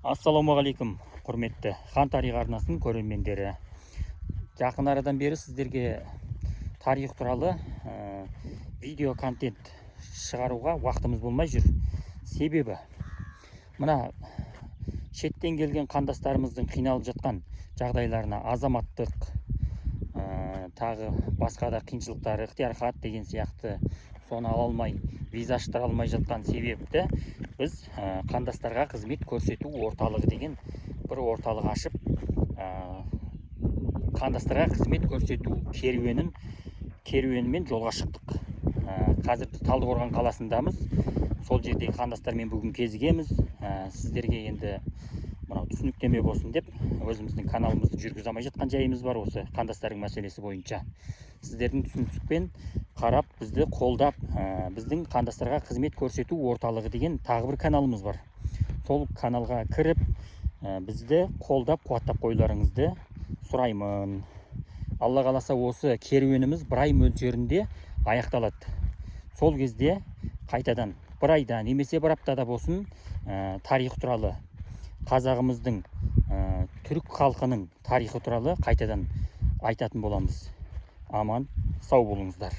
Ассалаумағалейкум, құрметті Хан тарих арнасының көрермендері. Жақын арадан бері сіздерге тарих туралы видео контент шығаруға уақытымыз болмай жүр. Себебі мына шеттен келген қандастарымыздың қиналып жатқан жағдайларына азаматтық тағы басқа да қиыншылықтар, ықтиярхат деген сияқты соны ала алмай, виза аштыра алмай жатқан себепті біз қандастарға қызмет көрсету орталығы деген бір орталық ашып, қандастарға қызмет көрсету керуенімен жолға шықтық. Қазір біз Талдықорған қаласындамыз. Сол жердегі қандастармен бүгін кезігеміз. Сіздерге енді мынау түсініктеме болсын деп өзіміздің каналымызды жүргізе алмай жатқан жайымыз бар осы қандастардың мәселесі бойынша. Сіздердің түсіністікпен қарап, бізді қолдап, біздің қандастарға қызмет көрсету орталығы деген тағы бір каналымыз бар. Сол каналға кіріп, бізді қолдап, қуаттап қоюларыңызды сұраймын. Алла қаласа осы керуеніміз бір ай мөлшерінде аяқталады. Сол кезде қайтадан бір айда немесе бір аптада болсын тарих туралы, қазағымыздың, түрік халқының тарихы туралы қайтадан айтатын боламыз. Аман, сау болыңыздар.